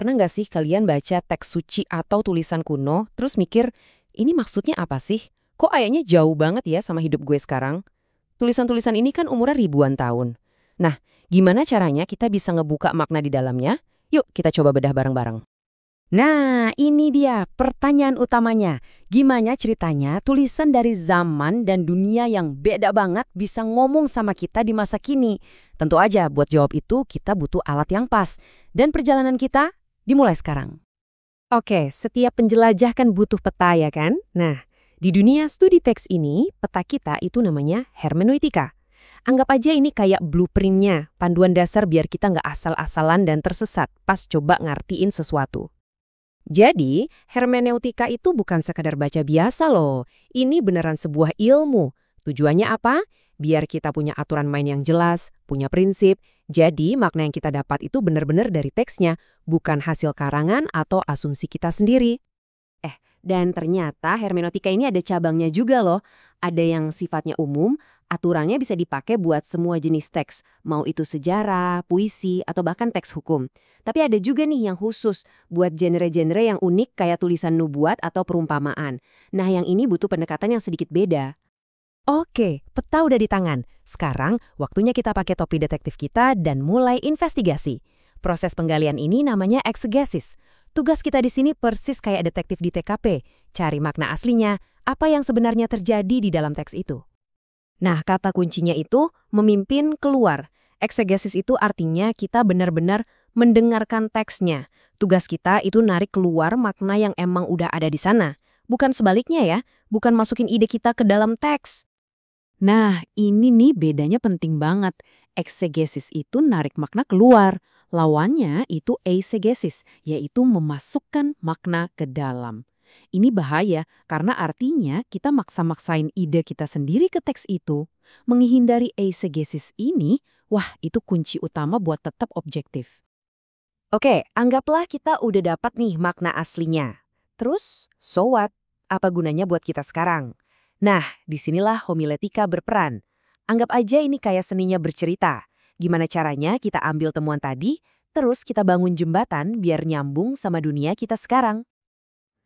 Pernah nggak sih kalian baca teks suci atau tulisan kuno, terus mikir, ini maksudnya apa sih? Kok ayatnya jauh banget ya sama hidup gue sekarang? Tulisan-tulisan ini kan umurnya ribuan tahun. Nah, gimana caranya kita bisa ngebuka makna di dalamnya? Yuk kita coba bedah bareng-bareng. Nah, ini dia pertanyaan utamanya. Gimana ceritanya tulisan dari zaman dan dunia yang beda banget bisa ngomong sama kita di masa kini? Tentu aja buat jawab itu kita butuh alat yang pas. Dan perjalanan kita dimulai sekarang. Oke, setiap penjelajah kan butuh peta ya kan? Nah, di dunia studi teks ini, peta kita itu namanya hermeneutika. Anggap aja ini kayak blueprintnya, panduan dasar biar kita nggak asal-asalan dan tersesat pas coba ngartiin sesuatu. Jadi, hermeneutika itu bukan sekadar baca biasa loh. Ini beneran sebuah ilmu. Tujuannya apa? Biar kita punya aturan main yang jelas, punya prinsip. Jadi, makna yang kita dapat itu benar-benar dari teksnya, bukan hasil karangan atau asumsi kita sendiri. Dan ternyata hermeneutika ini ada cabangnya juga loh. Ada yang sifatnya umum, aturannya bisa dipakai buat semua jenis teks. Mau itu sejarah, puisi, atau bahkan teks hukum. Tapi ada juga nih yang khusus buat genre-genre yang unik kayak tulisan nubuat atau perumpamaan. Nah yang ini butuh pendekatan yang sedikit beda. Oke, peta udah di tangan. Sekarang, waktunya kita pakai topi detektif kita dan mulai investigasi. Proses penggalian ini namanya eksegesis. Tugas kita di sini persis kayak detektif di TKP, cari makna aslinya, apa yang sebenarnya terjadi di dalam teks itu. Nah, kata kuncinya itu memimpin keluar. Eksegesis itu artinya kita benar-benar mendengarkan teksnya. Tugas kita itu narik keluar makna yang emang udah ada di sana. Bukan sebaliknya ya, bukan masukin ide kita ke dalam teks. Nah, ini nih bedanya penting banget. Eksegesis itu narik makna keluar. Lawannya itu eisegesis, yaitu memasukkan makna ke dalam. Ini bahaya karena artinya kita maksa-maksain ide kita sendiri ke teks itu. Menghindari eisegesis ini, wah itu kunci utama buat tetap objektif. Oke, anggaplah kita udah dapat nih makna aslinya. Terus, so what? Apa gunanya buat kita sekarang? Nah, disinilah homiletika berperan. Anggap aja ini kayak seninya bercerita. Gimana caranya kita ambil temuan tadi, terus kita bangun jembatan biar nyambung sama dunia kita sekarang.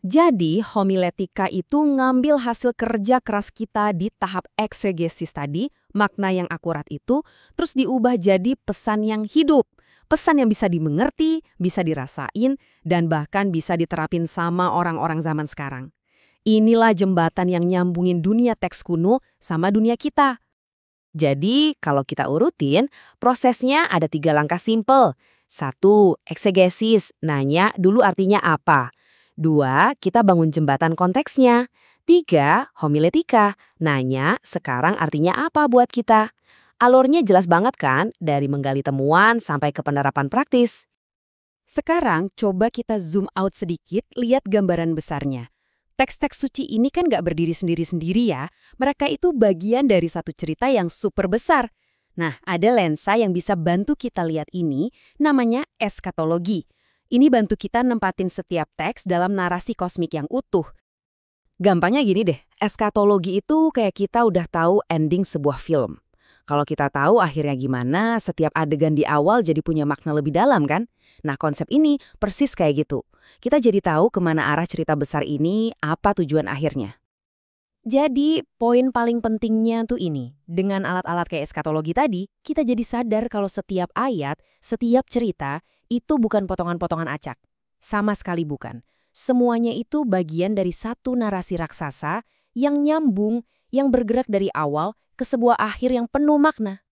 Jadi, homiletika itu ngambil hasil kerja keras kita di tahap eksegesis tadi, makna yang akurat itu, terus diubah jadi pesan yang hidup. Pesan yang bisa dimengerti, bisa dirasain, dan bahkan bisa diterapin sama orang-orang zaman sekarang. Inilah jembatan yang nyambungin dunia teks kuno sama dunia kita. Jadi, kalau kita urutin, prosesnya ada 3 langkah simpel. 1. Eksegesis, nanya dulu artinya apa. 2. Kita bangun jembatan konteksnya. 3. Homiletika, nanya sekarang artinya apa buat kita. Alurnya jelas banget kan, dari menggali temuan sampai ke penerapan praktis. Sekarang, coba kita zoom out sedikit, lihat gambaran besarnya. Teks-teks suci ini kan nggak berdiri sendiri-sendiri ya. Mereka itu bagian dari satu cerita yang super besar. Nah, ada lensa yang bisa bantu kita lihat ini, namanya eskatologi. Ini bantu kita nempatin setiap teks dalam narasi kosmik yang utuh. Gampangnya gini deh, eskatologi itu kayak kita udah tahu ending sebuah film. Kalau kita tahu akhirnya gimana, setiap adegan di awal jadi punya makna lebih dalam kan? Nah, konsep ini persis kayak gitu. Kita jadi tahu kemana arah cerita besar ini, apa tujuan akhirnya. Jadi, poin paling pentingnya tuh ini. Dengan alat-alat kayak eskatologi tadi, kita jadi sadar kalau setiap ayat, setiap cerita, itu bukan potongan-potongan acak. Sama sekali bukan. Semuanya itu bagian dari satu narasi raksasa yang nyambung, yang bergerak dari awal ke sebuah akhir yang penuh makna.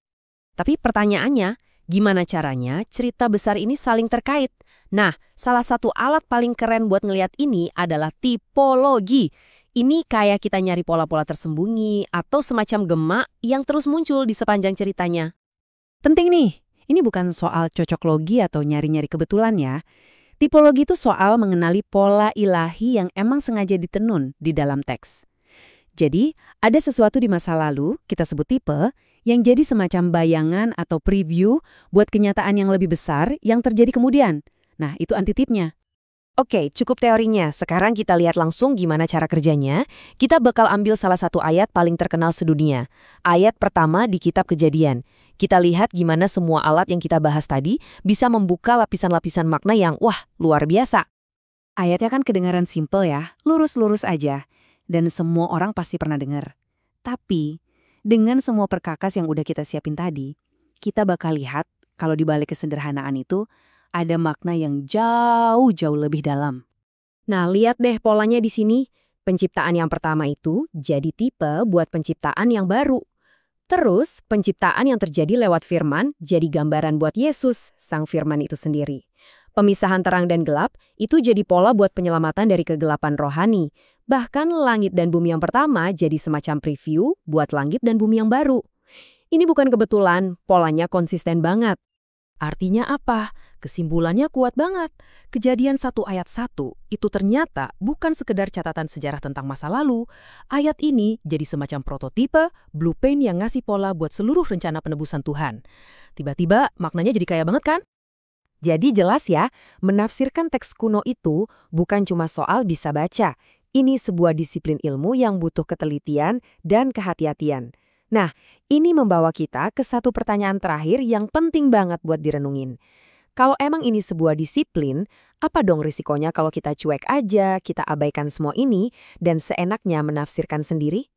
Tapi pertanyaannya, gimana caranya cerita besar ini saling terkait? Nah, salah satu alat paling keren buat ngelihat ini adalah tipologi. Ini kayak kita nyari pola-pola tersembunyi atau semacam gema yang terus muncul di sepanjang ceritanya. Penting nih, ini bukan soal cocok logi atau nyari-nyari kebetulan ya. Tipologi itu soal mengenali pola ilahi yang emang sengaja ditenun di dalam teks. Jadi, ada sesuatu di masa lalu, kita sebut tipe, yang jadi semacam bayangan atau preview buat kenyataan yang lebih besar yang terjadi kemudian. Nah, itu antitipnya. Oke, cukup teorinya. Sekarang kita lihat langsung gimana cara kerjanya. Kita bakal ambil salah satu ayat paling terkenal sedunia. Ayat pertama di Kitab Kejadian. Kita lihat gimana semua alat yang kita bahas tadi bisa membuka lapisan-lapisan makna yang, wah, luar biasa. Ayatnya kan kedengaran simpel ya, lurus-lurus aja. Dan semua orang pasti pernah dengar. Tapi, dengan semua perkakas yang udah kita siapin tadi, kita bakal lihat kalau di balik kesederhanaan itu ada makna yang jauh-jauh lebih dalam. Nah, lihat deh polanya di sini. Penciptaan yang pertama itu jadi tipe buat penciptaan yang baru. Terus, penciptaan yang terjadi lewat firman jadi gambaran buat Yesus, sang firman itu sendiri. Pemisahan terang dan gelap itu jadi pola buat penyelamatan dari kegelapan rohani. Bahkan langit dan bumi yang pertama jadi semacam preview buat langit dan bumi yang baru. Ini bukan kebetulan, polanya konsisten banget. Artinya apa? Kesimpulannya kuat banget. Kejadian 1 ayat 1 itu ternyata bukan sekedar catatan sejarah tentang masa lalu. Ayat ini jadi semacam prototipe, blueprint yang ngasih pola buat seluruh rencana penebusan Tuhan. Tiba-tiba maknanya jadi kaya banget kan? Jadi jelas ya, menafsirkan teks kuno itu bukan cuma soal bisa baca. Ini sebuah disiplin ilmu yang butuh ketelitian dan kehati-hatian. Nah, ini membawa kita ke satu pertanyaan terakhir yang penting banget buat direnungin. Kalau emang ini sebuah disiplin, apa dong risikonya kalau kita cuek aja, kita abaikan semua ini, dan seenaknya menafsirkan sendiri?